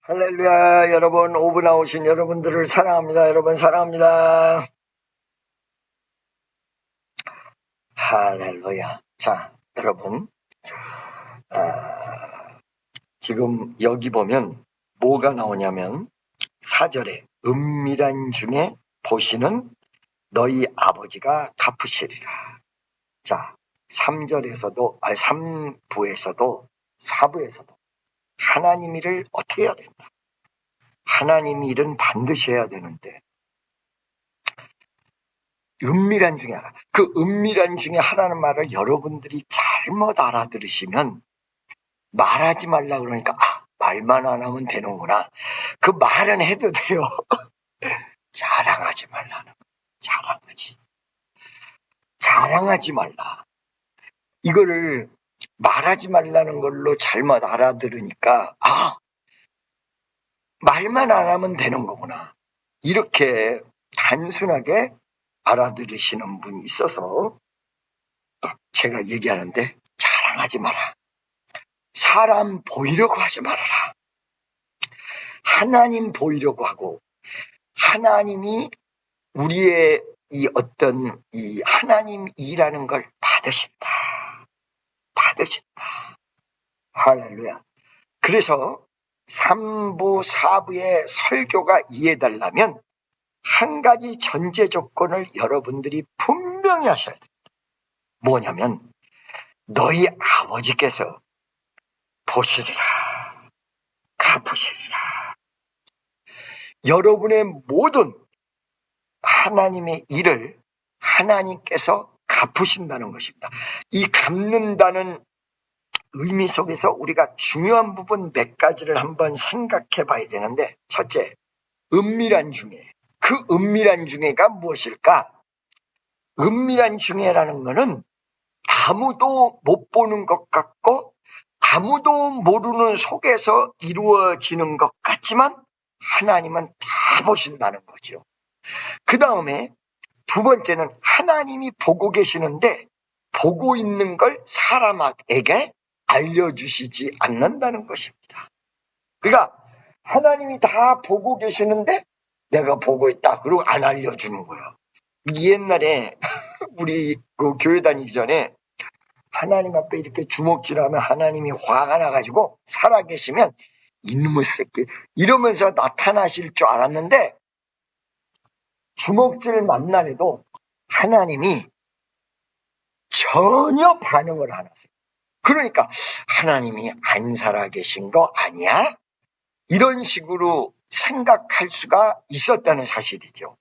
할렐루야, 여러분, 5분 나오신 여러분들을 사랑합니다. 여러분, 사랑합니다. 할렐루야. 자, 여러분, 지금 여기 보면 뭐가 나오냐면 4절에 은밀한 중에 보시는 너희 아버지가 갚으시리라. 자, 3절에서도, 3부에서도, 4부에서도 하나님 일을 어떻게 해야 된다. 하나님 일은 반드시 해야 되는데, 은밀한 중에 하나. 그 은밀한 중에 하나는 말을 여러분들이 잘못 알아들으시면 말하지 말라 그러니까 말만 안 하면 되는구나. 그 말은 해도 돼요. 자랑하지 말라는 거. 자랑하지 말라. 이거를 말하지 말라는 걸로 잘못 알아들으니까 말만 안 하면 되는 거구나. 이렇게 단순하게 알아들으시는 분이 있어서 제가 얘기하는데 자랑하지 마라. 사람 보이려고 하지 말아라. 하나님 보이려고 하고 하나님이 우리의 이 어떤 이 하나님 일하는 걸 받으신다. 할렐루야. 그래서 3부, 4부의 설교가 이해되려면 한 가지 전제 조건을 여러분들이 분명히 하셔야 됩니다. 뭐냐면 너희 아버지께서 보시리라, 갚으시리라. 여러분의 모든 하나님의 일을 하나님께서 갚으신다는 것입니다. 이 갚는다는 의미 속에서 우리가 중요한 부분 몇 가지를 한번 생각해 봐야 되는데, 첫째, 은밀한 중에. 그 은밀한 중에가 무엇일까? 은밀한 중에라는 것은 아무도 못 보는 것 같고 아무도 모르는 속에서 이루어지는 것 같지만 하나님은 다 보신다는 거죠. 그 다음에 두 번째는 하나님이 보고 계시는데 보고 있는 걸 사람에게 알려주시지 않는다는 것입니다. 그러니까 하나님이 다 보고 계시는데 내가 보고 있다 그러고 안 알려주는 거예요. 옛날에 우리 그 교회 다니기 전에 하나님 앞에 이렇게 주먹질하면 하나님이 화가 나가지고 살아계시면 이놈의 새끼 이러면서 나타나실 줄 알았는데 주먹질 만나래도 하나님이 전혀 반응을 안 하세요. 그러니까 하나님이 안 살아계신 거 아니야? 이런 식으로 생각할 수가 있었다는 사실이죠.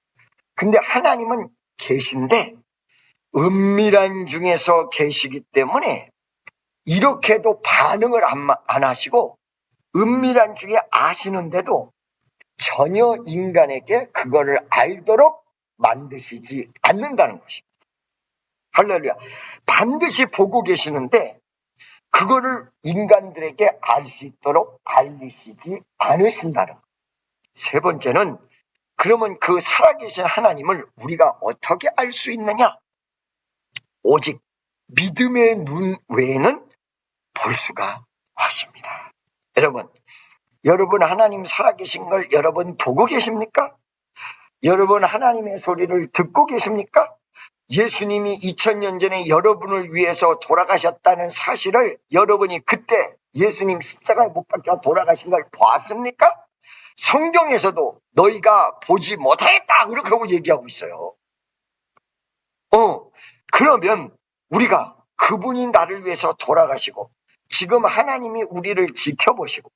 근데 하나님은 계신데 은밀한 중에서 계시기 때문에 이렇게도 반응을 안 하시고 은밀한 중에 아시는데도 전혀 인간에게 그거를 알도록 만드시지 않는다는 것입니다. 할렐루야. 반드시 보고 계시는데 그거를 인간들에게 알 수 있도록 알리시지 않으신다는 것. 세 번째는 그러면 그 살아계신 하나님을 우리가 어떻게 알 수 있느냐? 오직 믿음의 눈 외에는 볼 수가 없습니다. 여러분 하나님 살아계신 걸 여러분 보고 계십니까? 여러분 하나님의 소리를 듣고 계십니까? 예수님이 2000년 전에 여러분을 위해서 돌아가셨다는 사실을 여러분이 그때 예수님 십자가에 못 박혀 돌아가신 걸 보았습니까? 성경에서도 너희가 보지 못하였다 그렇게 하고 얘기하고 있어요. 그러면 우리가 그분이 나를 위해서 돌아가시고 지금 하나님이 우리를 지켜보시고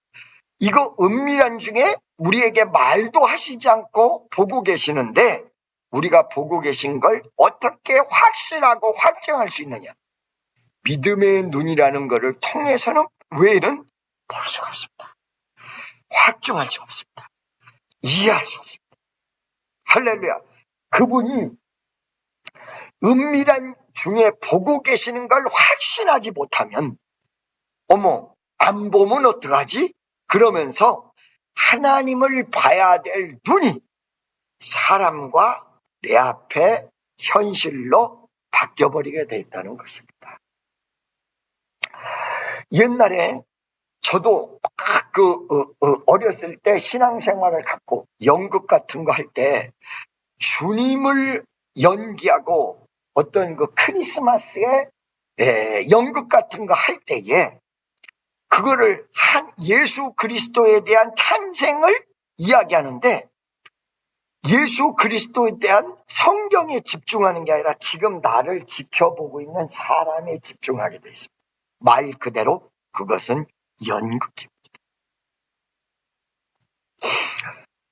이거 은밀한 중에 우리에게 말도 하시지 않고 보고 계시는데 우리가 보고 계신 걸 어떻게 확신하고 확정할 수 있느냐? 믿음의 눈이라는 것을 통해서는 외에는 볼 수가 없습니다. 확정할 수 없습니다. 이해할 수 없습니다. 할렐루야. 그분이 은밀한 중에 보고 계시는 걸 확신하지 못하면 안 보면 어떡하지? 그러면서 하나님을 봐야 될 눈이 사람과 내 앞에 현실로 바뀌어버리게 돼 있다는 것입니다. 옛날에 저도 어렸을 때 신앙생활을 갖고 연극 같은 거 할 때 주님을 연기하고 어떤 그 크리스마스에 연극 같은 거 할 때에 그거를 예수 그리스도에 대한 탄생을 이야기하는데 예수 그리스도에 대한 성경에 집중하는 게 아니라 지금 나를 지켜보고 있는 사람에 집중하게 돼 있습니다. 말 그대로 그것은 연극입니다.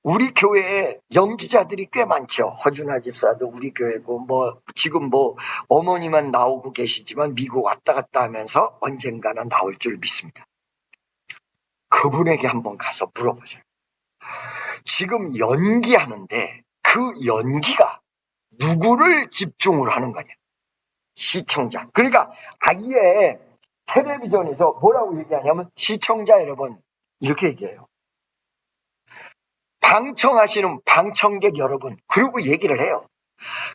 우리 교회에 연기자들이 꽤 많죠. 허준아 집사도 우리 교회고 지금 어머니만 나오고 계시지만 미국 왔다 갔다 하면서 언젠가는 나올 줄 믿습니다. 그분에게 한번 가서 물어보세요. 지금 연기하는데 그 연기가 누구를 집중을 하는 거냐? 시청자. 그러니까 아예 텔레비전에서 뭐라고 얘기하냐면 시청자 여러분 이렇게 얘기해요. 방청하시는 방청객 여러분 그리고 얘기를 해요.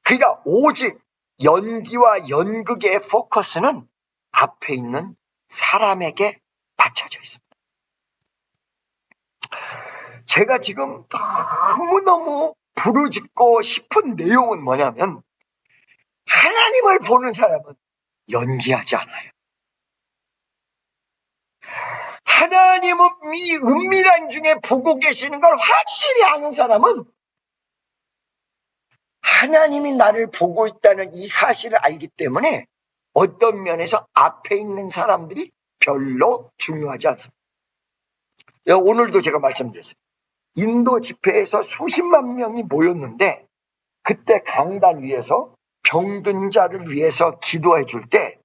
그러니까 오직 연기와 연극의 포커스는 앞에 있는 사람에게 맞춰져 있습니다. 제가 지금 너무너무 부르짖고 싶은 내용은 뭐냐면 하나님을 보는 사람은 연기하지 않아요. 하나님이 은밀한 중에 보고 계시는 걸 확실히 아는 사람은 하나님이 나를 보고 있다는 이 사실을 알기 때문에 어떤 면에서 앞에 있는 사람들이 별로 중요하지 않습니다. 오늘도 제가 말씀드렸어요. 인도 집회에서 수십만 명이 모였는데 그때 강단 위에서 병든 자를 위해서 기도해 줄 때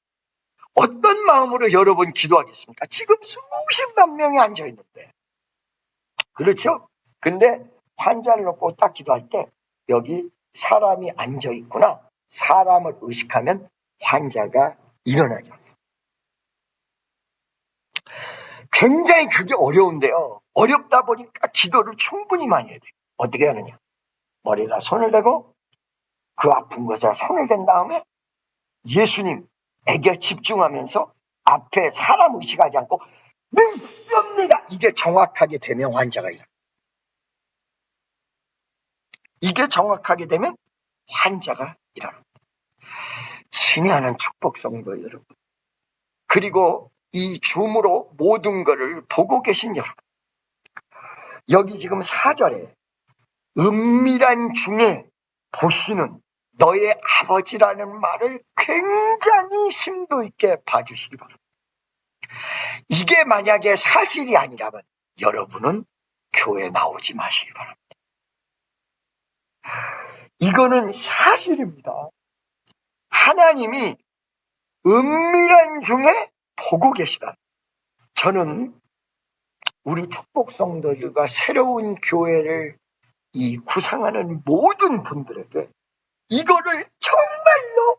어떤 마음으로 여러분 기도하겠습니까? 지금 수십만 명이 앉아 있는데. 그렇죠? 근데 환자를 놓고 딱 기도할 때 여기 사람이 앉아 있구나. 사람을 의식하면 환자가 일어나죠. 굉장히 그게 어려운데요. 어렵다 보니까 기도를 충분히 많이 해야 돼요. 어떻게 하느냐? 머리에다 손을 대고 그 아픈 곳에 손을 댄 다음에 예수님에게 집중하면서 앞에 사람 의식하지 않고 믿습니다. 이게 정확하게 되면 환자가 일어나요. 이게 정확하게 되면 환자가 일어납니다. 친애하는 축복성도 여러분. 그리고 이 줌으로 모든 것을 보고 계신 여러분. 여기 지금 4절에 은밀한 중에 보시는 너의 아버지라는 말을 굉장히 심도 있게 봐주시기 바랍니다. 이게 만약에 사실이 아니라면 여러분은 교회 나오지 마시기 바랍니다. 이거는 사실입니다. 하나님이 은밀한 중에 보고 계시다. 저는 우리 축복성도들과 새로운 교회를 구상하는 모든 분들에게 이거를 정말로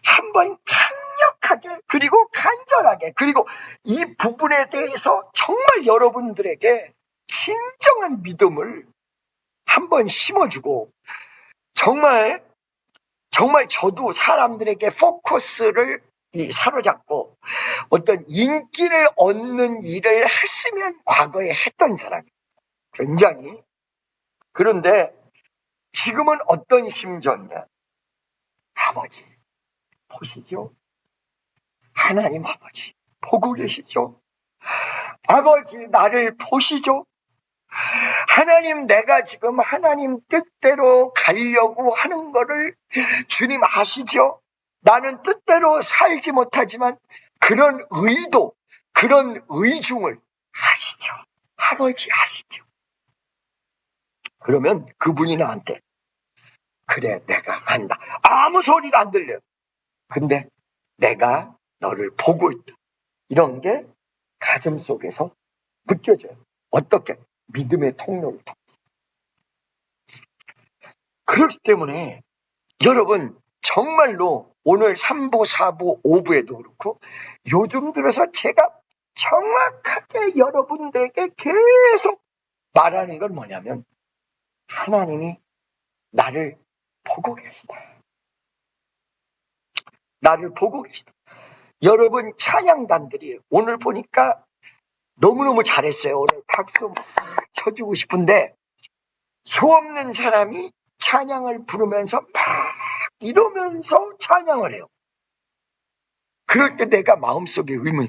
한번 강력하게 그리고 간절하게 그리고 이 부분에 대해서 정말 여러분들에게 진정한 믿음을 한번 심어주고 정말 저도 사람들에게 포커스를 사로잡고 어떤 인기를 얻는 일을 했으면 과거에 했던 사람이에요. 굉장히. 그런데 지금은 어떤 심정이냐? 아버지 보시죠. 하나님 아버지 보고 계시죠. 아버지 나를 보시죠. 하나님 내가 지금 하나님 뜻대로 가려고 하는 거를 주님 아시죠? 나는 뜻대로 살지 못하지만 그런 의도, 그런 의중을 아시죠? 아버지 아시죠? 그러면 그분이 나한테 그래 내가 안다. 아무 소리가 안 들려요. 근데 내가 너를 보고 있다. 이런 게 가슴 속에서 느껴져요. 어떻게? 믿음의 통로를 통해서. 그렇기 때문에 여러분 정말로 오늘 3부, 4부, 5부에도 그렇고 요즘 들어서 제가 정확하게 여러분들에게 계속 말하는 건 뭐냐면 하나님이 나를 보고 계시다. 나를 보고 계시다. 여러분 찬양단들이 오늘 보니까 너무너무 잘했어요. 오늘 박수 쳐주고 싶은데 수 없는 사람이 찬양을 부르면서 막 이러면서 찬양을 해요. 그럴 때 내가 마음속에 의문이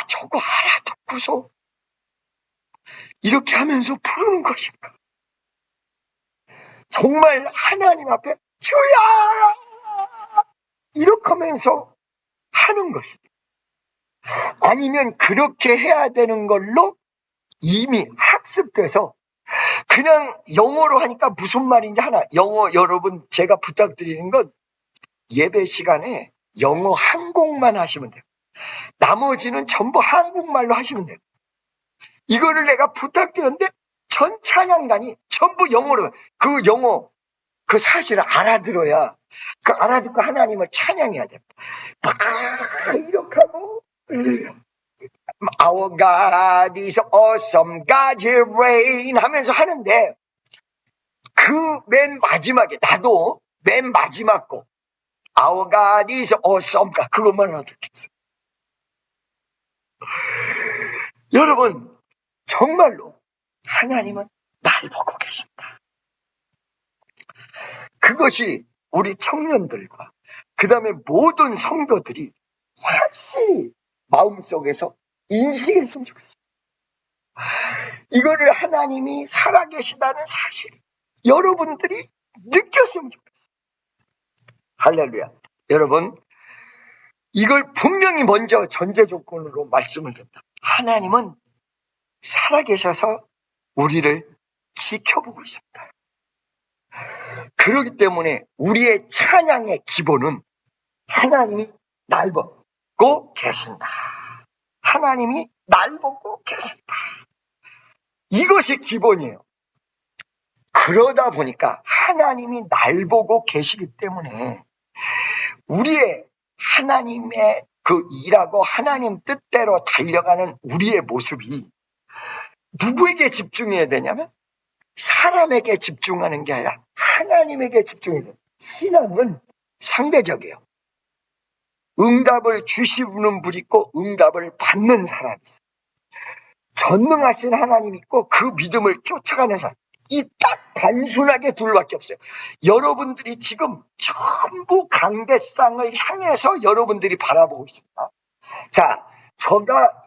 저거 알아듣고서 이렇게 하면서 부르는 것인가? 정말 하나님 앞에 주야! 이렇게 하면서 하는 것이죠. 아니면 그렇게 해야 되는 걸로 이미 학습돼서 그냥 영어로 하니까 무슨 말인지 하나. 영어 여러분 제가 부탁드리는 건 예배 시간에 영어 한 곡만 하시면 돼요. 나머지는 전부 한국말로 하시면 돼요. 이거를 내가 부탁드렸는데 전 찬양단이 전부 영어로 그 영어 그 사실을 알아들어야 그 알아듣고 하나님을 찬양해야 됩니다. 막 이렇게 하고 Our God is awesome, God will reign 하면서 하는데 그 맨 마지막에 나도 맨 마지막 곡 Our God is awesome 그것만 알아듣겠어요. 여러분 정말로 하나님은 날 보고 계신다. 그것이 우리 청년들과 그 다음에 모든 성도들이 확실히 마음속에서 인식했으면 좋겠어요. 이거를 하나님이 살아계시다는 사실 여러분들이 느꼈으면 좋겠어요. 할렐루야. 여러분 이걸 분명히 먼저 전제 조건으로 말씀을 드립니다. 하나님은 살아계셔서 우리를 지켜보고 있습니다. 그렇기 때문에 우리의 찬양의 기본은 하나님이 날 보고 계신다. 하나님이 날 보고 계신다. 이것이 기본이에요. 그러다 보니까 하나님이 날 보고 계시기 때문에 우리의 하나님의 그 일하고 하나님 뜻대로 달려가는 우리의 모습이 누구에게 집중해야 되냐면 사람에게 집중하는 게 아니라 하나님에게 집중해야 돼요. 신앙은 상대적이에요. 응답을 주시는 분 있고 응답을 받는 사람이 있어요. 전능하신 하나님 있고 그 믿음을 쫓아가는 사람. 이 딱 단순하게 둘밖에 없어요. 여러분들이 지금 전부 강대상을 향해서 여러분들이 바라보고 있습니다. 자, 제가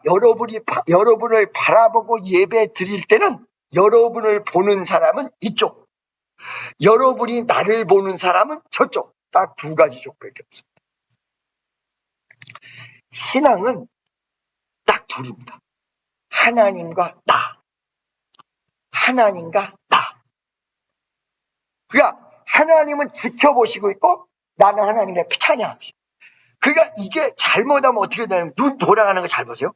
여러분을 바라보고 예배 드릴 때는 여러분을 보는 사람은 이쪽, 여러분이 나를 보는 사람은 저쪽. 딱 두 가지 족밖에 없습니다. 신앙은 딱 둘입니다. 하나님과 나. 하나님과 나. 그러니까 하나님은 지켜보시고 있고 나는 하나님의 찬양합니다. 그러니까 이게 잘못하면 어떻게 되냐면 눈 돌아가는 거 잘 보세요.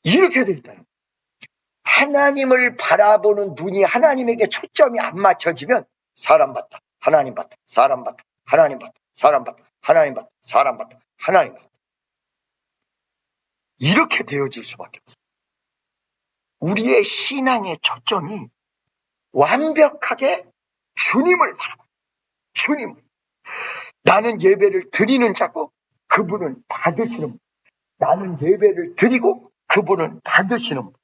이렇게 돼 있다는 거예요. 하나님을 바라보는 눈이 하나님에게 초점이 안 맞춰지면 사람 봤다, 하나님 봤다, 사람 봤다, 하나님 봤다, 사람 봤다, 하나님 봤다, 사람 봤다, 하나님 봤다. 이렇게 되어질 수밖에 없어요. 우리의 신앙의 초점이 완벽하게 주님을 바라봐요. 주님을. 나는 예배를 드리는 자고 그분은 받으시는 분. 나는 예배를 드리고 그분은 받으시는 분.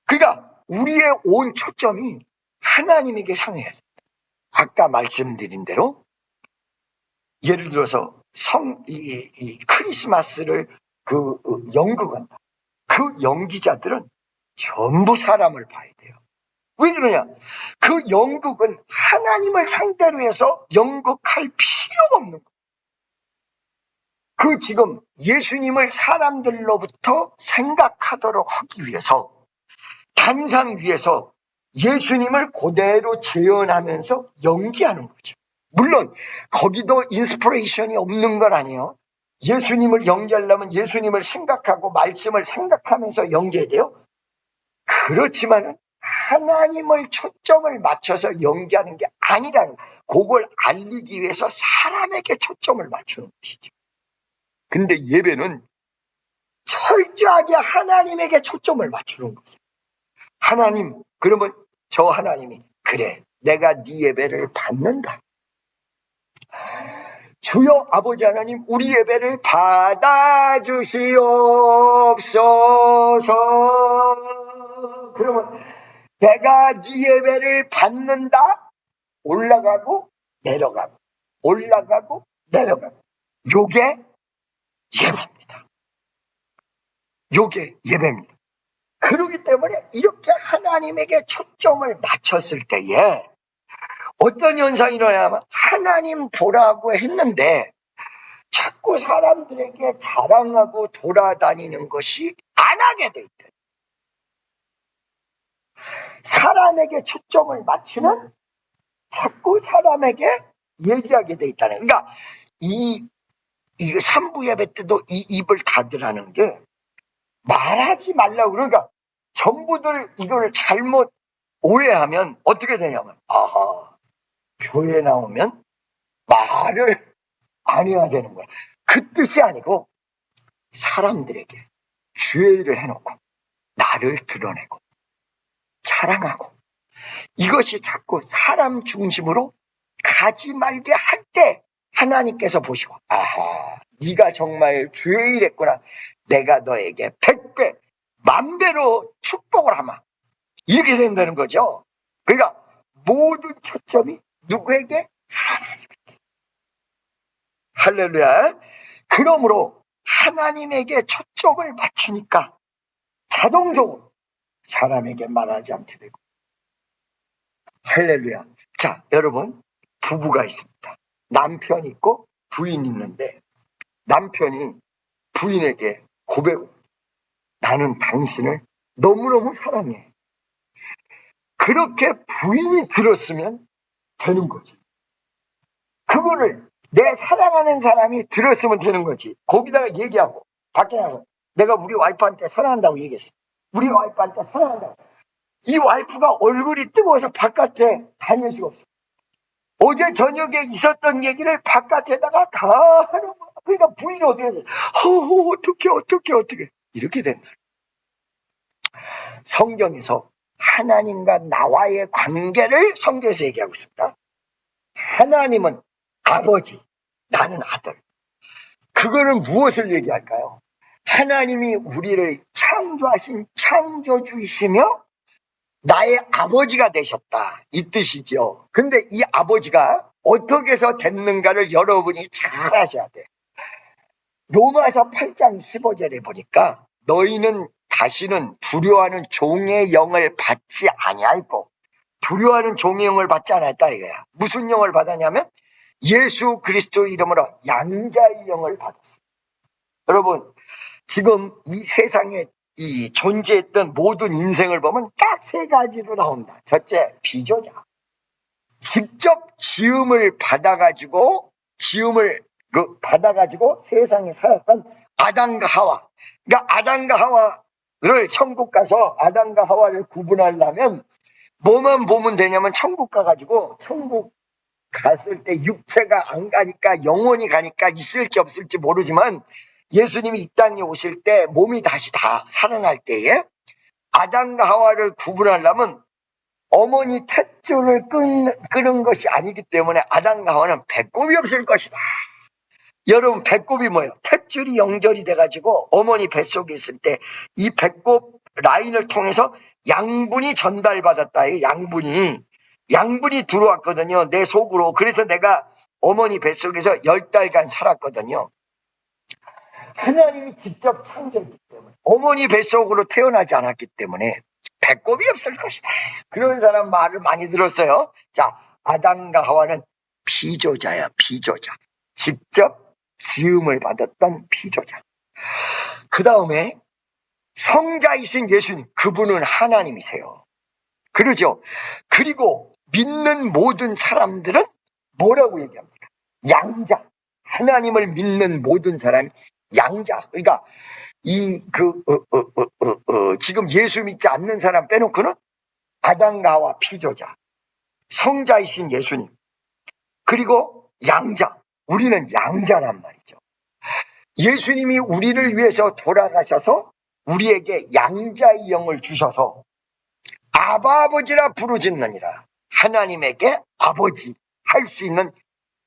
그러니까 우리의 온 초점이 하나님에게 향해야 돼요. 아까 말씀드린 대로 예를 들어서 이 크리스마스를 연극한다. 그 연기자들은 전부 사람을 봐야 돼요. 왜 그러냐? 그 연극은 하나님을 상대로 해서 연극할 필요가 없는 거예요. 그 지금 예수님을 사람들로부터 생각하도록 하기 위해서 단상 위에서 예수님을 그대로 재현하면서 연기하는 거죠. 물론 거기도 인스피레이션이 없는 건 아니에요. 예수님을 연기하려면 예수님을 생각하고 말씀을 생각하면서 연기해야 돼요. 그렇지만은 하나님을 초점을 맞춰서 연기하는 게 아니라는 거예요. 그걸 알리기 위해서 사람에게 초점을 맞추는 것이죠. 근데 예배는 철저하게 하나님에게 초점을 맞추는 거죠. 하나님, 그러면 저 하나님이 그래, 내가 네 예배를 받는다. 주여 아버지 하나님, 우리 예배를 받아주시옵소서. 그러면 내가 네 예배를 받는다. 올라가고 내려가고 올라가고 내려가고. 요게 예배입니다. 요게 예배입니다. 그렇기 때문에 이렇게 하나님에게 초점을 맞췄을 때에 어떤 현상이 일어나면, 하나님 보라고 했는데 자꾸 사람들에게 자랑하고 돌아다니는 것이 안 하게 될 때, 사람에게 초점을 맞추면 자꾸 사람에게 얘기하게 돼 있다는. 그러니까 이 3부 예배 때도 이 입을 닫으라는 게 말하지 말라고. 그러니까 전부들 이걸 잘못 오해하면 어떻게 되냐면, 아하, 교회 나오면 말을 안 해야 되는 거야. 그 뜻이 아니고, 사람들에게 주의 일을 해놓고 나를 드러내고 자랑하고, 이것이 자꾸 사람 중심으로 가지 말게 할 때 하나님께서 보시고, 아하, 네가 정말 주의 일 했구나. 내가 너에게 100배, 10,000배로 축복을 하마. 이렇게 된다는 거죠. 그러니까 모든 초점이 누구에게? 하나님에게. 할렐루야. 그러므로 하나님에게 초점을 맞추니까 자동적으로 사람에게 말하지 않게 되고. 할렐루야. 자, 여러분, 부부가 있습니다. 남편 있고 부인 있는데, 남편이 부인에게 고백을, 나는 당신을 너무너무 사랑해. 그렇게 부인이 들었으면 되는 거지. 그거를 내 사랑하는 사람이 들었으면 되는 거지. 거기다가 얘기하고 밖에 나가서 내가 우리 와이프한테 사랑한다고 얘기했어. 우리 와이프한테 사랑한다고. 이 와이프가 얼굴이 뜨거워서 바깥에 다닐 수가 없어. 어제 저녁에 있었던 얘기를 바깥에다가 다 하는 거야. 그러니까 부인이 어떻게 돼? 어떻게 이렇게 된다. 성경에서 하나님과 나와의 관계를 성경에서 얘기하고 있습니다. 하나님은 아버지, 나는 아들. 그거는 무엇을 얘기할까요? 하나님이 우리를 창조하신 창조주이시며 나의 아버지가 되셨다, 이 뜻이죠. 근데 이 아버지가 어떻게 해서 됐는가를 여러분이 잘 아셔야 돼. 로마서 8장 15절에 보니까, 너희는 다시는 두려워하는 종의 영을 받지 아니하고, 두려워하는 종의 영을 받지 않았다 이거야. 무슨 영을 받았냐면 예수 그리스도 이름으로 양자의 영을 받았어요. 여러분, 지금 이 세상에 이 존재했던 모든 인생을 보면 딱 3가지로 나온다. 첫째, 비조자. 직접 지음을 받아가지고 세상에 살았던 아담과 하와. 그러니까 아담과 하와를 천국 가서 아담과 하와를 구분하려면 뭐만 보면 되냐면, 천국 가가지고 천국 갔을 때 육체가 안 가니까, 영혼이 가니까 있을지 없을지 모르지만, 예수님이 이 땅에 오실 때 몸이 다시 다 살아날 때에 아담과 하와를 구분하려면 어머니 탯줄을 끄는 것이 아니기 때문에 아담과 하와는 배꼽이 없을 것이다. 여러분, 배꼽이 뭐예요? 탯줄이 연결이 돼가지고 어머니 뱃속에 있을 때 이 배꼽 라인을 통해서 양분이 전달받았다. 양분이 들어왔거든요, 내 속으로. 그래서 내가 어머니 뱃속에서 10달간 살았거든요. 하나님이 직접 창조했기 때문에, 어머니 뱃속으로 태어나지 않았기 때문에 배꼽이 없을 것이다. 그런 사람 말을 많이 들었어요. 자, 아담과 하와는 피조자야, 피조자. 직접 지음을 받았던 피조자. 그 다음에 성자이신 예수님, 그분은 하나님이세요. 그러죠. 그리고 믿는 모든 사람들은 뭐라고 얘기합니까? 양자. 하나님을 믿는 모든 사람이 양자. 그러니까 지금 예수 믿지 않는 사람 빼놓고는 아담과 하와 피조자, 성자이신 예수님, 그리고 양자. 우리는 양자란 말이죠. 예수님이 우리를 위해서 돌아가셔서 우리에게 양자의 영을 주셔서 아바 아버지라 부르짖느니라. 하나님에게 아버지 할 수 있는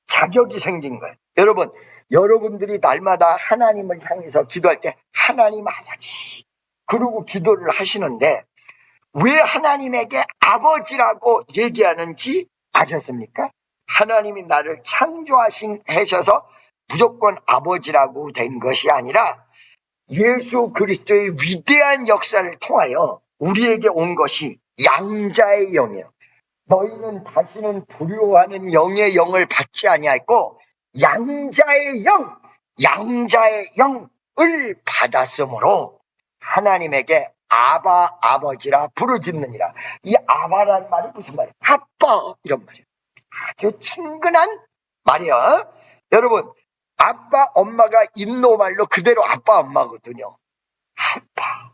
자격이 생긴 거예요. 여러분, 여러분들이 날마다 하나님을 향해서 기도할 때 하나님 아버지 그러고 기도를 하시는데 왜 하나님에게 아버지라고 얘기하는지 아셨습니까? 하나님이 나를 하셔서 무조건 아버지라고 된 것이 아니라 예수 그리스도의 위대한 역사를 통하여 우리에게 온 것이 양자의 영이에요. 너희는 다시는 두려워하는 영의 영을 받지 아니하였고 양자의 영을 받았으므로 하나님에게 아바 아버지라 부르짖느니라. 이 아바라는 말이 무슨 말이에요? 아빠 이런 말이에요. 아주 친근한 말이에요. 여러분, 아빠 엄마가 인도말로 그대로 아빠 엄마거든요. 아빠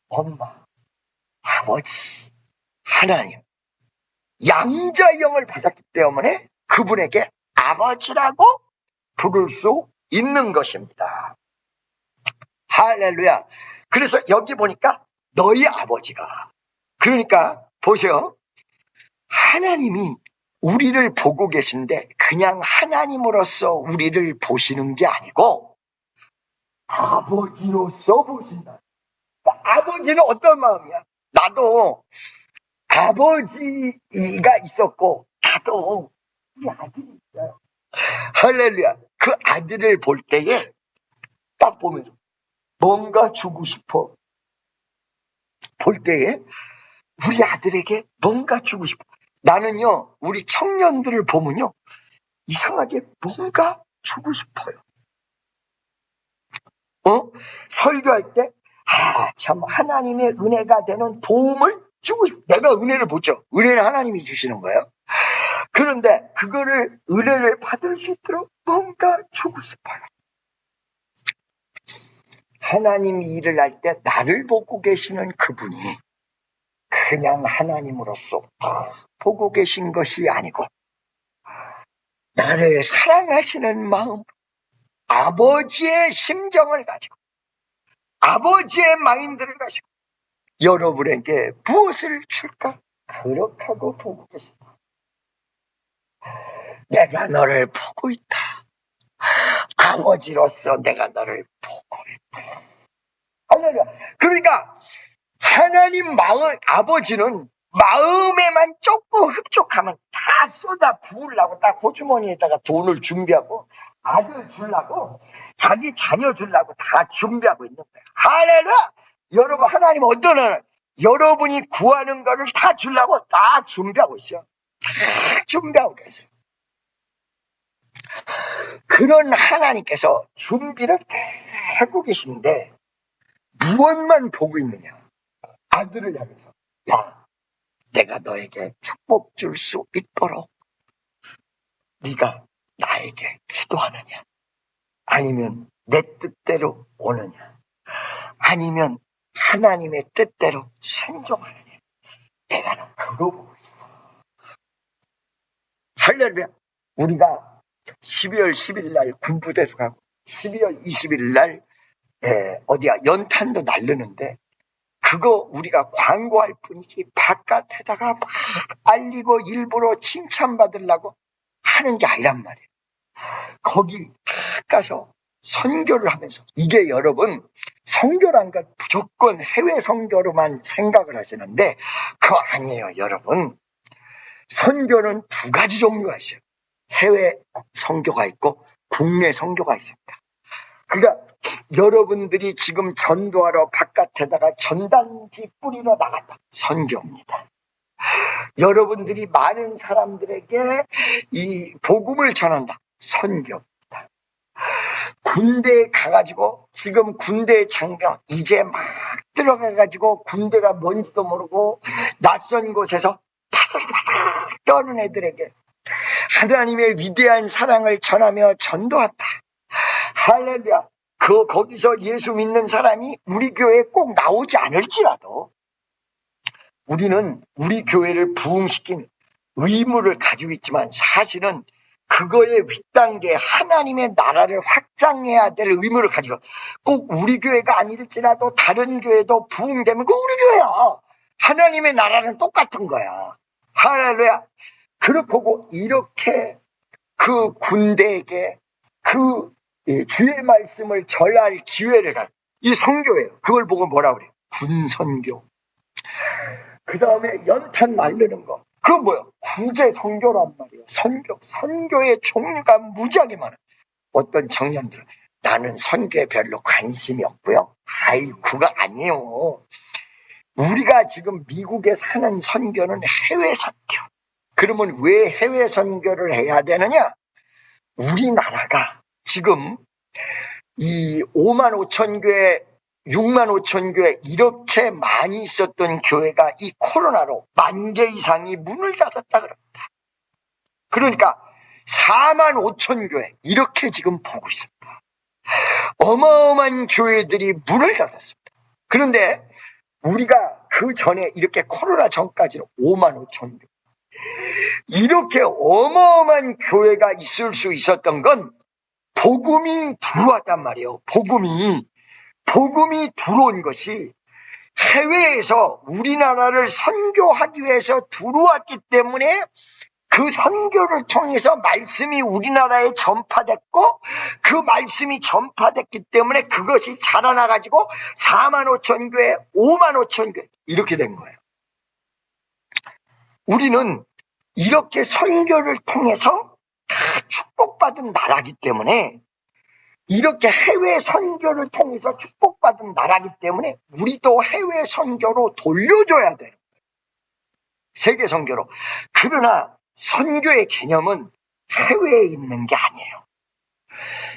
엄마 아버지 하나님 양자의 영을 받았기 때문에 그분에게 아버지라고 부를 수 있는 것입니다. 할렐루야. 그래서 여기 보니까 너희 아버지가, 그러니까 보세요. 하나님이 우리를 보고 계신데 그냥 하나님으로서 우리를 보시는 게 아니고 아버지로서 보신다. 아버지는 어떤 마음이야? 나도 아버지가 있었고 나도 우리 아들이 있어요. 할렐루야. 그 아들을 볼 때에 딱 보면서 뭔가 주고 싶어. 볼 때에 우리 아들에게 뭔가 주고 싶어. 나는요, 우리 청년들을 보면요, 이상하게 뭔가 주고 싶어요. 설교할 때, 참, 하나님의 은혜가 되는 도움을 주고 싶어. 내가 은혜를 보죠. 은혜는 하나님이 주시는 거예요. 그런데 그거를, 은혜를 받을 수 있도록 뭔가 주고 싶어요. 하나님이 일을 할 때 나를 보고 계시는 그분이 그냥 하나님으로서 보고 계신 것이 아니고 나를 사랑하시는 마음, 아버지의 심정을 가지고 아버지의 마인드를 가지고 여러분에게 무엇을 줄까? 그렇게 하고 보고 계신다. 내가 너를 보고 있다. 아버지로서 내가 너를 보고 있다. 할렐루야. 그러니까 하나님 아버지는 마음에만 조금 흡족하면 다 쏟아 부으려고 딱 호주머니에다가 돈을 준비하고 아들 주려고 자기 자녀 주려고 다 준비하고 있는 거예요. 할렐루야. 여러분, 하나님 어떤 하나님? 여러분이 구하는 거를 다 주려고 다 준비하고 있어요. 다 준비하고 계세요. 그런 하나님께서 준비를 다 하고 계신데 무엇만 보고 있느냐? 아들을 향해서, 야, 내가 너에게 축복 줄 수 있도록 네가 나에게 기도하느냐? 아니면 내 뜻대로 오느냐? 아니면 하나님의 뜻대로 순종하느냐? 내가 그거 보고 있어. 할렐루야. 우리가 12월 10일 날 군부대도 가고 12월 20일 날 연탄도 날르는데 그거 우리가 광고할 뿐이지 바깥에다가 막 알리고 일부러 칭찬받으려고 하는 게 아니란 말이에요. 거기 딱 가서 선교를 하면서, 이게 여러분 선교란 건 무조건 해외 선교로만 생각을 하시는데 그거 아니에요. 여러분, 선교는 두 가지 종류가 있어요. 해외 선교가 있고 국내 선교가 있습니다. 그러니까 여러분들이 지금 전도하러 바깥에다가 전단지 뿌리러 나갔다. 선교입니다. 여러분들이 많은 사람들에게 이 복음을 전한다. 선교입니다. 군대에 가가지고 지금 군대 장병 이제 막 들어가가지고 군대가 뭔지도 모르고 낯선 곳에서 바삭바삭 떠는 애들에게 하나님의 위대한 사랑을 전하며 전도한다. 할렐루야. 거기서 예수 믿는 사람이 우리 교회에 꼭 나오지 않을지라도 우리는 우리 교회를 부흥시킨 의무를 가지고 있지만 사실은 그거의 윗단계 하나님의 나라를 확장해야 될 의무를 가지고 꼭 우리 교회가 아닐지라도 다른 교회도 부흥되면 그 우리 교회야. 하나님의 나라는 똑같은 거야. 할렐루야. 그렇고 이렇게 그 군대에게 그 주의 말씀을 전할 기회를 이 선교예요. 그걸 보고 뭐라 그래요? 군선교. 그 다음에 연탄 날르는 거. 그건 뭐예요? 구제 선교란 말이에요. 선교의 종류가 무지하게 많아요. 어떤 청년들은 나는 선교에 별로 관심이 없고요. 아이, 그거 아니에요. 우리가 지금 미국에 사는 선교는 해외 선교. 그러면 왜 해외 선교를 해야 되느냐? 우리나라가 지금 이 5만 5천 교회, 6만 5천 교회 이렇게 많이 있었던 교회가 이 코로나로 10,000개 이상이 문을 닫았다 그럽니다. 그러니까 4만 5천 교회 이렇게 지금 보고 있습니다. 어마어마한 교회들이 문을 닫았습니다. 그런데 우리가 그 전에 이렇게 코로나 전까지는 5만 5천 교회 이렇게 어마어마한 교회가 있을 수 있었던 건 복음이 들어왔단 말이에요. 복음이 들어온 것이 해외에서 우리나라를 선교하기 위해서 들어왔기 때문에 그 선교를 통해서 말씀이 우리나라에 전파됐고 그 말씀이 전파됐기 때문에 그것이 자라나가지고 4만 5천 교회, 5만 5천 교회 이렇게 된 거예요. 우리는 이렇게 선교를 통해서 다 축복받은 나라기 때문에 이렇게 해외 선교를 통해서 축복받은 나라기 때문에 우리도 해외 선교로 돌려줘야 돼요. 세계 선교로. 그러나 선교의 개념은 해외에 있는 게 아니에요.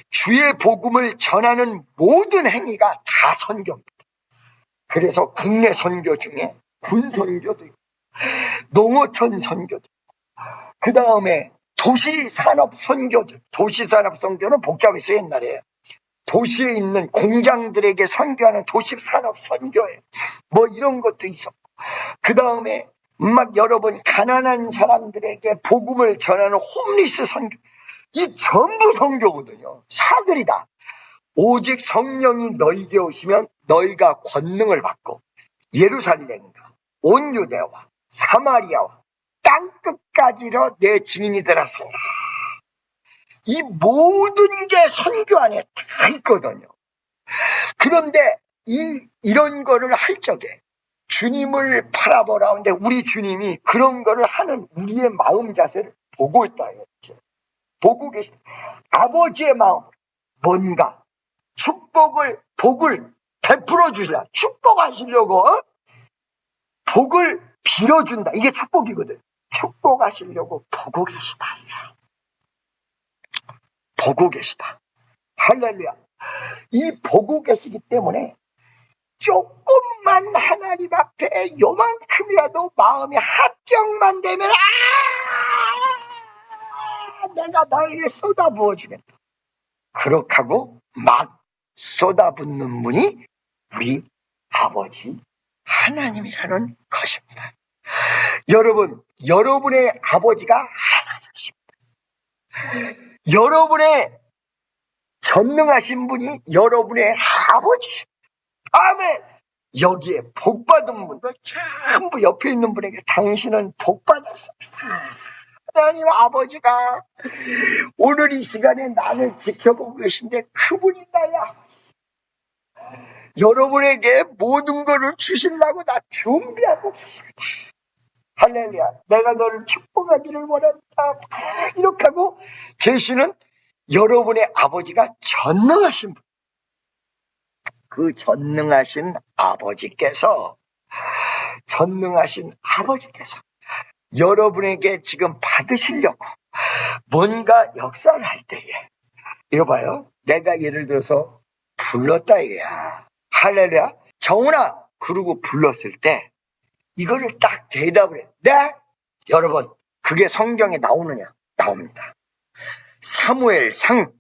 주의 복음을 전하는 모든 행위가 다 선교입니다. 그래서 국내 선교 중에 군 선교도 있고 농어촌 선교도 있고 그 다음에 도시산업 선교도, 도시산업 선교는 복잡했어요. 옛날에 도시에 있는 공장들에게 선교하는 도시산업 선교에 뭐 이런 것도 있었고 그 다음에 막 여러분 가난한 사람들에게 복음을 전하는 홈리스 선교, 이 전부 선교거든요. 사글이다. 오직 성령이 너희에게 오시면 너희가 권능을 받고 예루살렘과 온 유대와 사마리아와 땅끝까지로 내 증인이 되었으나 이 모든 게 선교 안에 다 있거든요. 그런데 이런 거를 할 적에 주님을 바라보라 하는데 우리 주님이 그런 거를 하는 우리의 마음 자세를 보고 있다. 이렇게 보고 계시다. 아버지의 마음 뭔가 복을 베풀어 주시라. 축복하시려고 복을 빌어준다. 이게 축복이거든. 축복하시려고 보고 계시다. 보고 계시다. 할렐루야. 이 보고 계시기 때문에 조금만 하나님 앞에 요만큼이라도 마음이 합격만 되면 내가 너에게 쏟아부어 주겠다. 그렇게 하고 막 쏟아붓는 분이 우리 아버지 하나님이라는 것입니다. 여러분, 여러분의 아버지가 하나님이십니다. 여러분의 전능하신 분이 여러분의 아버지십니다. 아멘. 여기에 복받은 분들 전부 옆에 있는 분에게 당신은 복받았습니다. 하나님 아버지가 오늘 이 시간에 나를 지켜보고 계신데 그분이 나의 아버지. 여러분에게 모든 것을 주시려고 나 준비하고 계십니다. 할렐루야. 내가 너를 축복하기를 원한다. 이렇게 하고 계시는 여러분의 아버지가 전능하신 분. 그 전능하신 아버지께서 여러분에게 지금 받으시려고 뭔가 역사를 할 때에 이거 봐요. 내가 예를 들어서 불렀다 이거야. 할렐루야. 정훈아 그러고 불렀을 때 이거를 딱 대답을 해. 네? 여러분 그게 성경에 나오느냐? 나옵니다. 사무엘상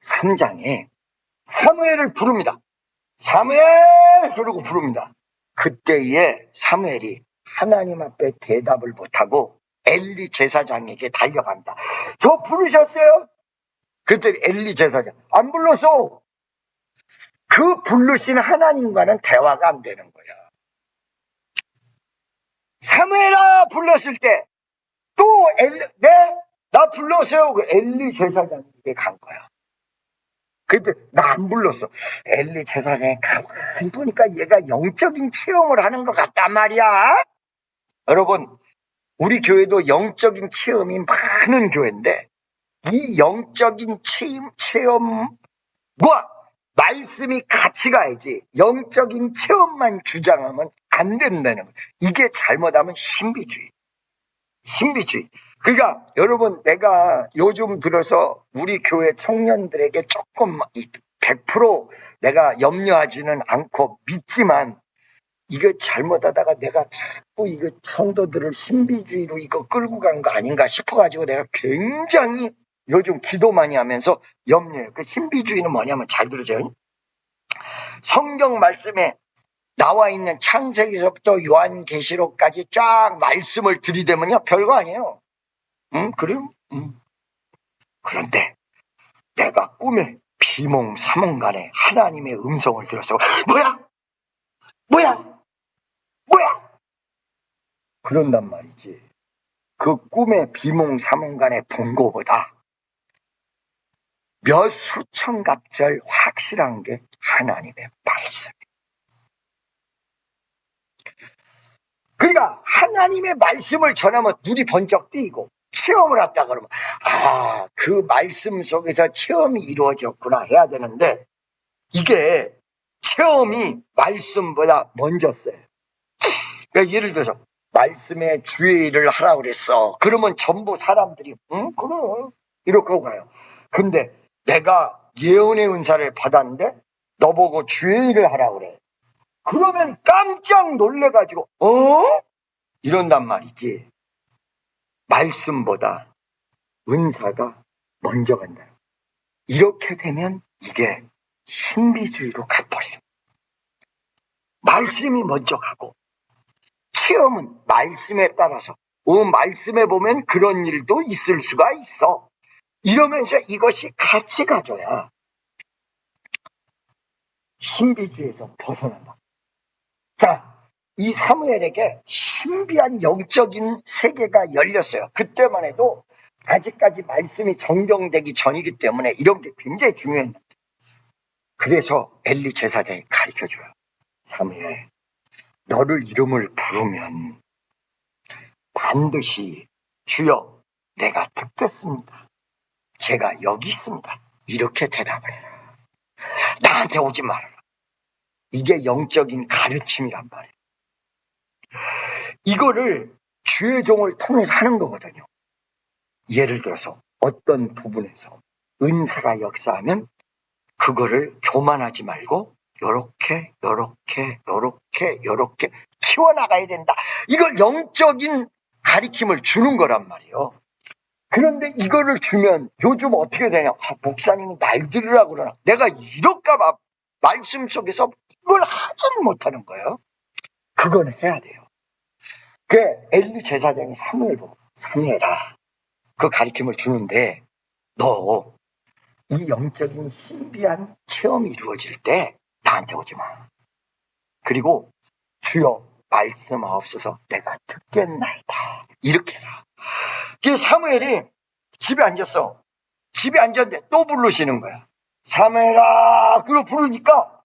3장에 사무엘을 부릅니다. 사무엘! 그러고 부릅니다. 그때에 사무엘이 하나님 앞에 대답을 못하고 엘리 제사장에게 달려갑니다. 저 부르셨어요? 그때 엘리 제사장 안 불렀어. 그 부르신 하나님과는 대화가 안 되는 거야. 사무엘아 불렀을 때 또 네? 나 불렀어요. 그 엘리 제사장에게 간 거야. 근데 나 안 불렀어. 엘리 제사장이 가만히 보니까 얘가 영적인 체험을 하는 것 같단 말이야. 여러분, 우리 교회도 영적인 체험이 많은 교회인데 이 영적인 체험과 말씀이 같이 가야지 영적인 체험만 주장하면 안 된다는 거예요. 이게 잘못하면 신비주의. 그러니까 여러분, 내가 요즘 들어서 우리 교회 청년들에게 조금 100% 내가 염려하지는 않고 믿지만 이거 잘못하다가 내가 자꾸 이거 성도들을 신비주의로 이거 끌고 간 거 아닌가 싶어가지고 내가 굉장히 요즘 기도 많이 하면서 염려해요. 그 신비주의는 뭐냐면 잘 들으세요. 성경 말씀에 나와 있는 창세기서부터 요한계시록까지 쫙 말씀을 들이대면요 별거 아니에요. 그래요? 그런데 내가 꿈에 비몽사몽간에 하나님의 음성을 들어서 뭐야? 그런단 말이지. 그 꿈에 비몽사몽간에 본 거보다 몇 수천 갑절 확실한 게 하나님의 말씀. 그러니까 하나님의 말씀을 전하면 눈이 번쩍 뜨이고 체험을 했다 그러면 그 말씀 속에서 체험이 이루어졌구나 해야 되는데 이게 체험이 말씀보다 먼저어요. 그러니까 예를 들어서 말씀에 주의 일을 하라고 그랬어. 그러면 전부 사람들이 그럼 이렇게 하고 가요. 근데 내가 예언의 은사를 받았는데 너보고 주의 일을 하라고 그래. 그러면 깜짝 놀래가지고 이런단 말이지. 말씀보다 은사가 먼저 간다. 이렇게 되면 이게 신비주의로 가버려요. 말씀이 먼저 가고 체험은 말씀에 따라서 말씀에 보면 그런 일도 있을 수가 있어. 이러면서 이것이 같이 가줘야 신비주의에서 벗어난다. 자, 이 사무엘에게 신비한 영적인 세계가 열렸어요. 그때만 해도 아직까지 말씀이 정정되기 전이기 때문에 이런 게 굉장히 중요했는데 그래서 엘리 제사장이 가르쳐줘요. 사무엘, 너를 이름을 부르면 반드시 주여 내가 듣겠습니다. 제가 여기 있습니다. 이렇게 대답을 해라. 나한테 오지 말아라. 이게 영적인 가르침이란 말이에요. 이거를 주의 종을 통해서 하는 거거든요. 예를 들어서 어떤 부분에서 은사가 역사하면 그거를 교만하지 말고 요렇게 키워나가야 된다. 이걸 영적인 가리킴을 주는 거란 말이에요. 그런데 이거를 주면 요즘 어떻게 되냐. 목사님이 날 들으라고 그러나. 내가 이럴까봐 말씀 속에서 이걸 하지는 못하는 거예요. 그건 해야 돼요. 그 엘리 제사장이 사무엘 보고 사무엘아 그 가리킴을 주는데 너 이 영적인 신비한 체험이 이루어질 때 나한테 오지 마. 그리고 주여 말씀하옵소서 내가 듣겠나이다. 이렇게 해라. 그 사무엘이 집에 앉았어. 집에 앉았는데 또 부르시는 거야. 사무엘아 그거 부르니까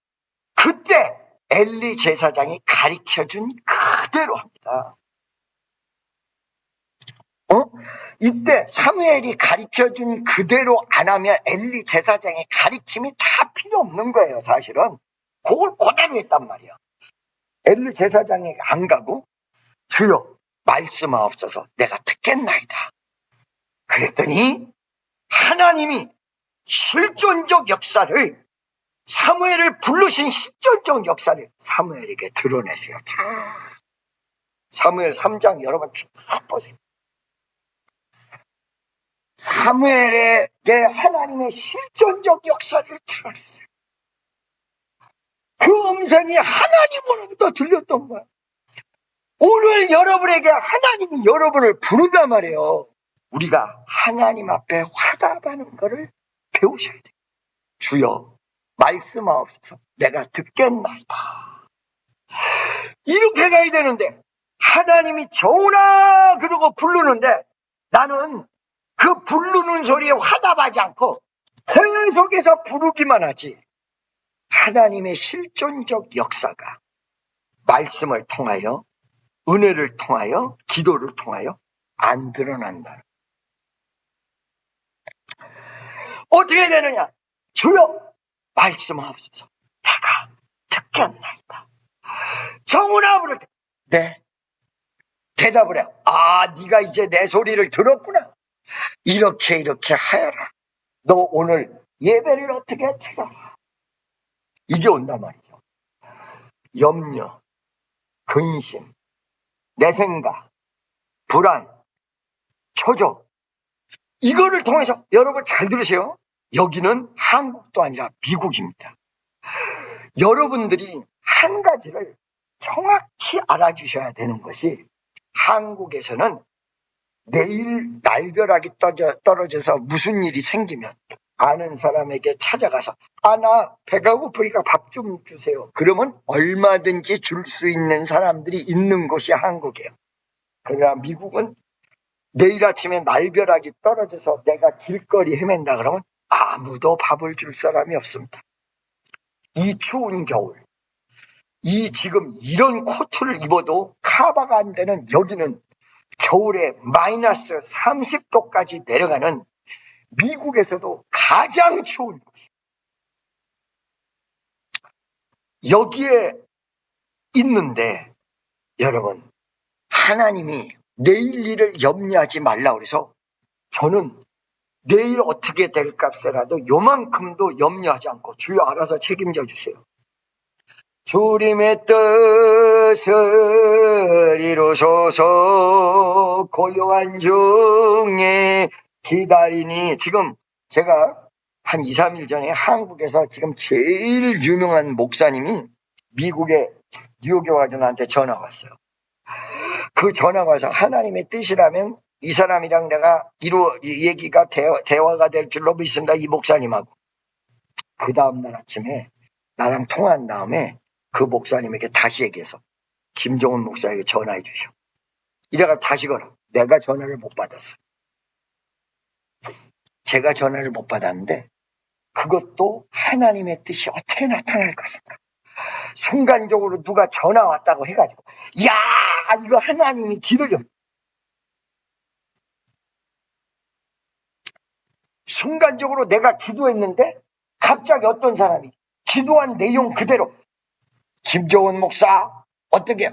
그때 엘리 제사장이 가르쳐준 그대로 합니다. 이때 사무엘이 가르쳐준 그대로 안 하면 엘리 제사장의 가르침이 다 필요 없는 거예요. 사실은 그걸 그대로 했단 말이야. 엘리 제사장이 안 가고 주여 말씀하옵소서 내가 듣겠나이다. 그랬더니 하나님이 실존적 역사를 사무엘을 부르신 실존적 역사를 사무엘에게 드러내세요. 사무엘 3장 여러분 쭉 보세요. 사무엘에게 하나님의 실존적 역사를 드러냈어요. 그 음성이 하나님으로부터 들렸던 거야. 오늘 여러분에게 하나님이 여러분을 부른단 말이에요. 우리가 하나님 앞에 화답하는 것을 배우셔야 돼요. 주여 말씀하옵소서 내가 듣겠나이다. 이렇게 가야 되는데 하나님이 전하 그러고 부르는데 나는 그 부르는 소리에 화답하지 않고 계속해서 부르기만 하지 하나님의 실존적 역사가 말씀을 통하여, 은혜를 통하여, 기도를 통하여 안 드러난다. 어떻게 되느냐? 주여 말씀하옵소서. 내가 듣겠나이다. 정훈아 부를 때 네. 대답을 해. 아, 네가 이제 내 소리를 들었구나. 이렇게 하여라. 너 오늘 예배를 어떻게 드려라. 이게 온단 말이죠. 염려, 근심, 내 생각, 불안, 초조, 이거를 통해서 여러분 잘 들으세요. 여기는 한국도 아니라 미국입니다. 여러분들이 한 가지를 정확히 알아주셔야 되는 것이, 한국에서는 내일 날벼락이 떨어져서 무슨 일이 생기면 아는 사람에게 찾아가서 나 배가 고프니까 밥 좀 주세요. 그러면 얼마든지 줄 수 있는 사람들이 있는 곳이 한국이에요. 그러나 미국은 내일 아침에 날벼락이 떨어져서 내가 길거리 헤맨다 그러면 아무도 밥을 줄 사람이 없습니다. 이 추운 겨울, 이 지금 이런 코트를 입어도 커버가 안 되는 여기는 겨울에 마이너스 30도까지 내려가는 미국에서도 가장 추운 여기에 있는데, 여러분 하나님이 내일 일을 염려하지 말라 그래서 저는 내일 어떻게 될 값이라도 요만큼도 염려하지 않고 주여 알아서 책임져 주세요. 주님의 뜻을 이루소서. 고요한 중에 기다리니. 지금 제가 한 2, 3일 전에 한국에서 지금 제일 유명한 목사님이 미국의 뉴욕에 와서 나한테 전화가 왔어요. 그 전화가 와서 하나님의 뜻이라면 이 사람이랑 내가 얘기가 대화가 될 줄로 믿습니다. 이 목사님하고. 그 다음날 아침에 나랑 통화한 다음에 그 목사님에게 다시 얘기해서 김종훈 목사에게 전화해 주셔. 이래가 다시 걸어. 내가 전화를 못 받았어. 제가 전화를 못 받았는데 그것도 하나님의 뜻이 어떻게 나타날 것인가. 순간적으로 누가 전화 왔다고 해가지고 야 이거 하나님이 길을 열. 순간적으로 내가 기도했는데 갑자기 어떤 사람이 기도한 내용 그대로 김종훈 목사 어떻게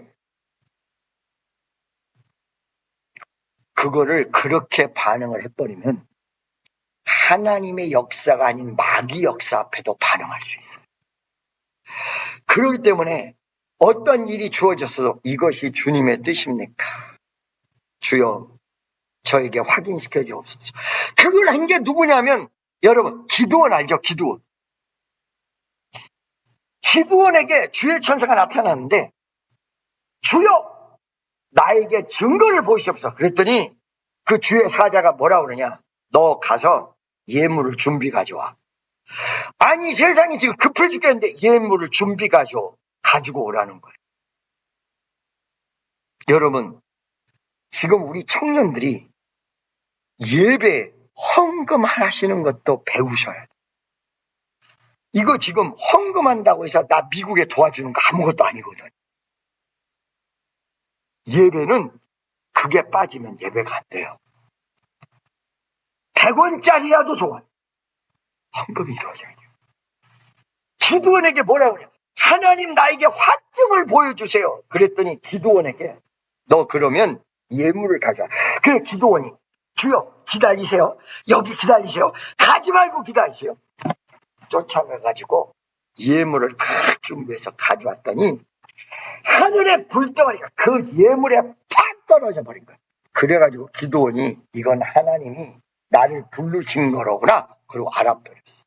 그거를 그렇게 반응을 해버리면 하나님의 역사가 아닌 마귀 역사 앞에도 반응할 수 있어요. 그렇기 때문에 어떤 일이 주어졌어도 이것이 주님의 뜻입니까? 주여 저에게 확인시켜 주옵소서. 그걸 한 게 누구냐면 여러분 기드온 알죠? 기드온. 기드온에게 주의 천사가 나타났는데 주여 나에게 증거를 보이시옵소서. 그랬더니 그 주의 사자가 뭐라 그러냐. 너 가서 예물을 준비 가져와. 아니 세상이 지금 급해 죽겠는데 예물을 준비 가지고 오라는 거예요. 여러분 지금 우리 청년들이 예배 헌금 하시는 것도 배우셔야 돼요. 이거 지금 헌금한다고 해서 나 미국에 도와주는 거 아무것도 아니거든. 예배는 그게 빠지면 예배가 안 돼요. 100원짜리라도 좋아요. 헌금이 이루어져야 돼요. 기드온에게 뭐라고 그래요? 하나님 나에게 화증을 보여주세요. 그랬더니 기드온에게 너 그러면 예물을 가져와. 그래 기드온이 주여 기다리세요. 여기 기다리세요. 가지 말고 기다리세요. 쫓아가가지고 예물을 탁 준비해서 가져왔더니 하늘의 불덩어리가 그 예물에 팍 떨어져 버린 거예요. 그래가지고 기드온이 이건 하나님이 나를 부르신 거로구나. 그리고 알아버렸어.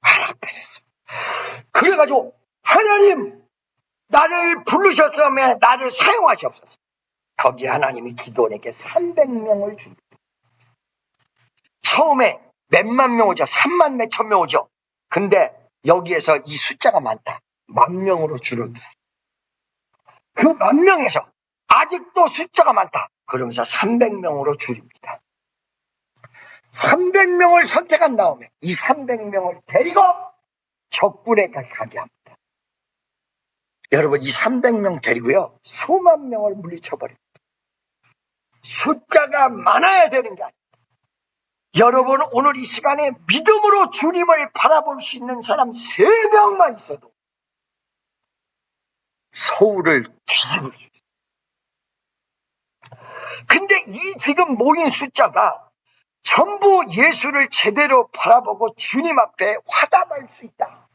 알아버렸어. 그래가지고 하나님 나를 부르셨으면 나를 사용하시옵소서. 거기 하나님이 기드온에게 300명을 줍니다. 처음에 몇만 명 오죠. 3만 몇천 명 오죠. 근데 여기에서 이 숫자가 많다. 10,000명으로 줄어들어. 그 10,000명에서 아직도 숫자가 많다. 그러면서 300명으로 줄입니다. 300명을 선택한 다음에 이 300명을 데리고 적군에 가게 합니다. 여러분, 이 300명 데리고요, 수만 명을 물리쳐버립니다. 숫자가 많아야 되는 게 아닙니다. 여러분, 오늘 이 시간에 믿음으로 주님을 바라볼 수 있는 사람 3명만 있어도 서울을 뒤집을 수 있어요. 근데 이 지금 모인 숫자가 전부 예수를 제대로 바라보고 주님 앞에 화답할 수 있다.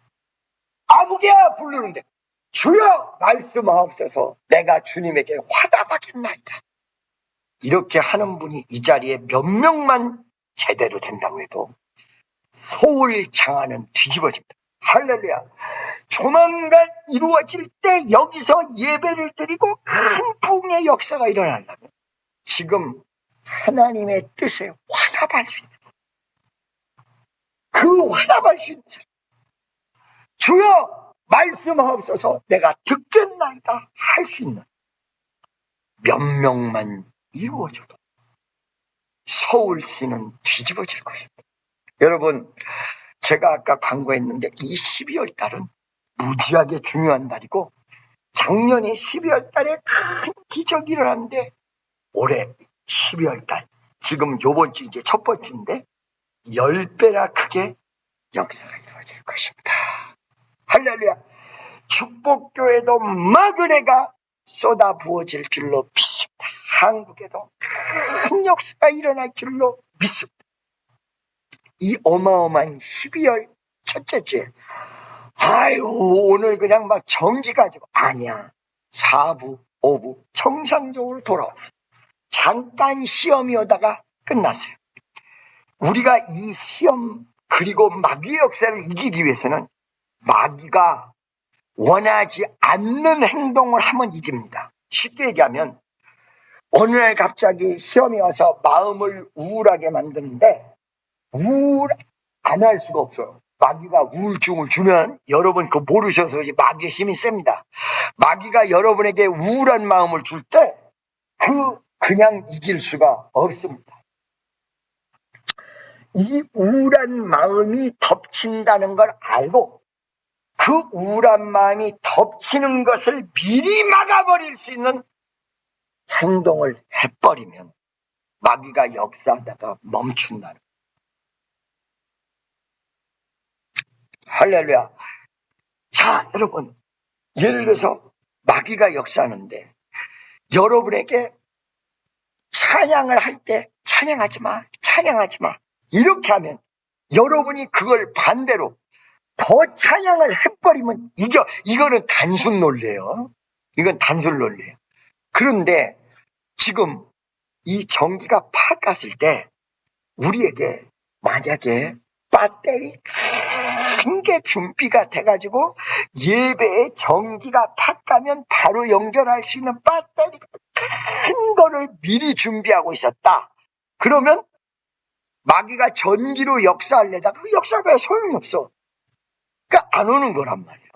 아무개야 부르는데 주여 말씀하옵소서, 내가 주님에게 화답하겠나이다. 이렇게 하는 분이 이 자리에 몇 명만 제대로 된다고 해도 서울 장안은 뒤집어집니다. 할렐루야. 조만간 이루어질 때 여기서 예배를 드리고 큰 부흥의 역사가 일어나려면 지금 하나님의 뜻에 화답할 수 있는, 그 화답할 수 있는 사람, 주여 말씀하옵소서 내가 듣겠나이다 할 수 있는 몇 명만 이루어져도 서울시는 뒤집어질 것입니다. 여러분, 제가 아까 광고했는데 이 12월 달은 무지하게 중요한 달이고, 작년에 12월 달에 큰 기적이 일어났는데 올해 12월 달, 지금 요번 주 이제 첫 번째인데 10배나 크게 역사가 이루어질 것입니다. 할렐루야. 축복교회도 막 은혜가 쏟아 부어질 줄로 믿습니다. 한국에도 큰 역사가 일어날 줄로 믿습니다. 이 어마어마한 12월 첫째 주에 아유 오늘 그냥 막 정기 가지고, 아니야, 4부 5부 정상적으로 돌아왔어요. 잠깐 시험이 오다가 끝났어요. 우리가 이 시험 그리고 마귀의 역사를 이기기 위해서는 마귀가 원하지 않는 행동을 하면 이깁니다. 쉽게 얘기하면 어느 날 갑자기 시험이 와서 마음을 우울하게 만드는데 우울 안 할 수가 없어요. 마귀가 우울증을 주면 여러분 그거 모르셔서 마귀의 힘이 셉니다. 마귀가 여러분에게 우울한 마음을 줄 때 그냥 이길 수가 없습니다. 이 우울한 마음이 덮친다는 걸 알고 그 우울한 마음이 덮치는 것을 미리 막아버릴 수 있는 행동을 해버리면 마귀가 역사하다가 멈춘다는 거예요. 할렐루야. 자, 여러분, 예를 들어서 마귀가 역사하는데 여러분에게 찬양을 할 때 찬양하지 마, 찬양하지 마 이렇게 하면 여러분이 그걸 반대로 더 찬양을 해버리면 이겨. 이거는 단순 논리예요. 이건 단순 논리예요. 그런데 지금 이 전기가 팍 갔을 때 우리에게 만약에 배터리 큰 게 준비가 돼가지고 예배에 전기가 팍 가면 바로 연결할 수 있는 배터리가 큰 거를 미리 준비하고 있었다. 그러면 마귀가 전기로 역사하려다 그 역사가 소용이 없어. 그러니까 안 오는 거란 말이에요.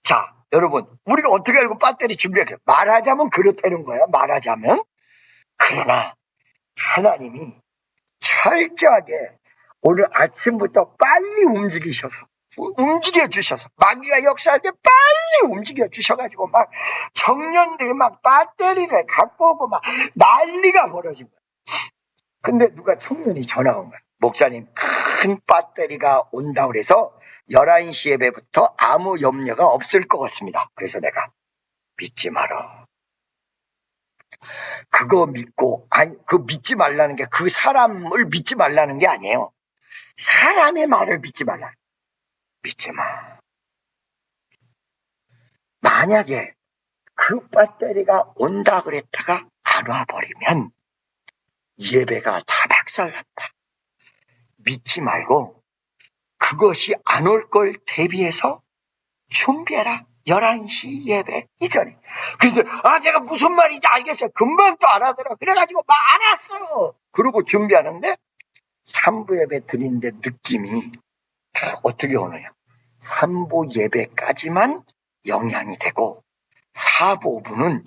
자, 여러분, 우리가 어떻게 알고 배터리 준비할까요? 말하자면 그렇다는 거야. 말하자면. 그러나 하나님이 철저하게 오늘 아침부터 빨리 움직여 주셔서 마귀가 역사할 때 빨리 움직여 주셔가지고 막 청년들이 막 배터리를 갖고 오고 막 난리가 벌어진 거야. 근데 누가 청년이 전화 온 거야. 목사님, 큰 배터리가 온다고 그래서 11시 예배부터 아무 염려가 없을 것 같습니다. 그래서 내가 믿지 마라. 그거 믿고, 아니, 그 믿지 말라는 게 그 사람을 믿지 말라는 게 아니에요. 사람의 말을 믿지 말라. 믿지 마. 만약에 그 배터리가 온다 그랬다가 안 와버리면 예배가 다 박살났다. 믿지 말고 그것이 안 올 걸 대비해서 준비해라. 11시 예배 이전에. 그래서 내가 무슨 말인지 알겠어요. 금방 또 알아들어. 그래가지고 막 알았어요. 그러고 준비하는데 3부 예배 드리는데 느낌이 다 어떻게 오느냐. 3부 예배까지만 영향이 되고 4부 5부는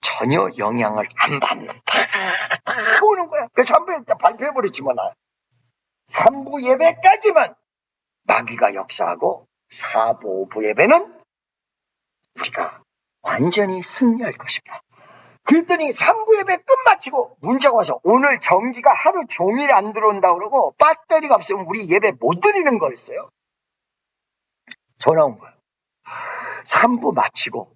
전혀 영향을 안 받는다. 딱 오는 거야. 그래서 3부 예배 때 발표해버렸지 뭐 나. 3부 예배까지만 마귀가 역사하고 4부 5부 예배는 우리가 완전히 승리할 것입니다. 그랬더니 3부 예배 끝마치고 문자가 와서 오늘 전기가 하루 종일 안 들어온다고 그러고 배터리가 없으면 우리 예배 못 드리는 거였어요. 전화 온 거예요. 3부 마치고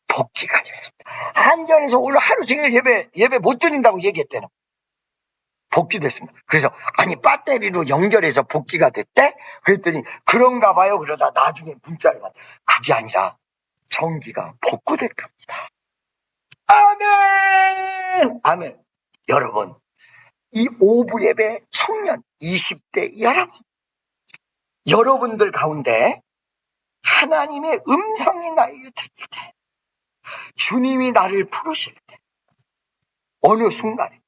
복귀가 됐습니다. 한전에서 오늘 하루 종일 예배 못 드린다고 얘기했대는 복귀됐습니다. 그래서 아니 배터리로 연결해서 복귀가 됐대? 그랬더니 그런가 봐요. 그러다 나중에 문자를 받아. 그게 아니라 전기가 복구됐답니다. 아멘! 아멘. 여러분, 이 오부 예배 청년 20대 여러분들 가운데 하나님의 음성이 나에게 들릴 때, 주님이 나를 부르실 때, 어느 순간에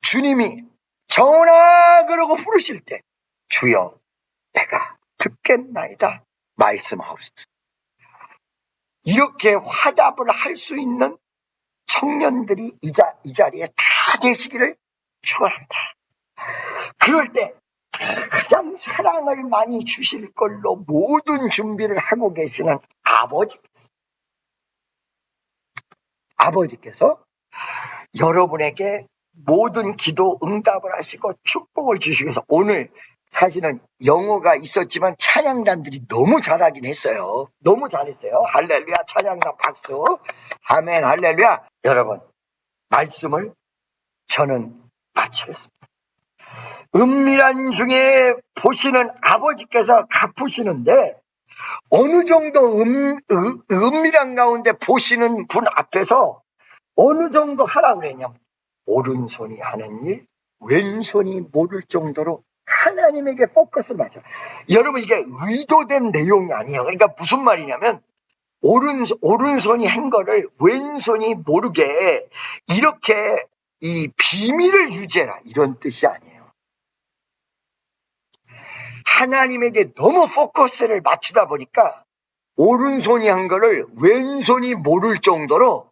주님이 전하 그러고 부르실 때 주여 내가 듣겠나이다 말씀하옵소서. 이렇게 화답을 할 수 있는 청년들이 이 자리에 다 되시기를 축원합니다. 그럴 때 가장 사랑을 많이 주실 걸로 모든 준비를 하고 계시는 아버지께서 여러분에게 모든 기도 응답을 하시고 축복을 주시기 위해서 오늘 사실은 영어가 있었지만 찬양단들이 너무 잘하긴 했어요. 너무 잘했어요. 할렐루야, 찬양단 박수. 아멘, 할렐루야. 여러분, 말씀을 저는 마치겠습니다. 은밀한 중에 보시는 아버지께서 갚으시는데 어느 정도 은밀한 가운데 보시는 분 앞에서 어느 정도 하라고 그랬냐면 오른손이 하는 일, 왼손이 모를 정도로 하나님에게 포커스를 맞춰. 여러분 이게 의도된 내용이 아니에요. 그러니까 무슨 말이냐면 오른손이 한 거를 왼손이 모르게 이렇게 이 비밀을 유지해라 이런 뜻이 아니에요. 하나님에게 너무 포커스를 맞추다 보니까 오른손이 한 거를 왼손이 모를 정도로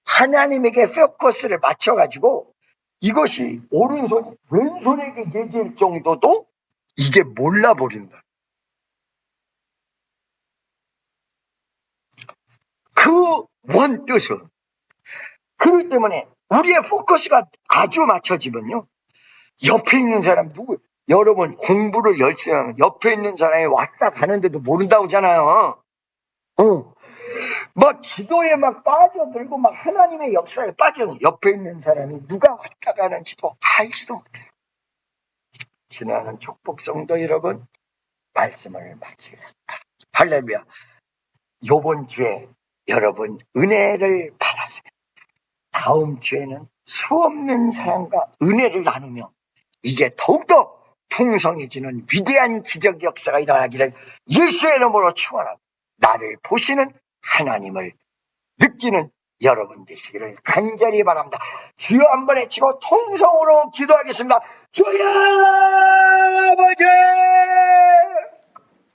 하나님에게 포커스를 맞춰가지고 이것이 오른손이 왼손에게 얘기할 정도도 이게 몰라버린다. 그 원뜻은 그렇기 때문에 우리의 포커스가 아주 맞춰지면요. 옆에 있는 사람 여러분 공부를 열심히 하면 옆에 있는 사람이 왔다 가는데도 모른다고 하잖아요. 막 기도에 막 빠져들고 막 하나님의 역사에 빠져 옆에 있는 사람이 누가 왔다 가는지도 알지도 못해요. 지나는 축복 성도 여러분, 말씀을 마치겠습니다. 할렐루야. 요번 주에 여러분 은혜를 받았으면 다음 주에는 수없는 사람과 은혜를 나누며 이게 더욱더 풍성해지는 위대한 기적 역사가 일어나기를 예수의 이름으로 축원하고 나를 보시는 하나님을 느끼는 여러분 되시기를 간절히 바랍니다. 주여 한번 외치고 통성으로 기도하겠습니다. 주여 아버지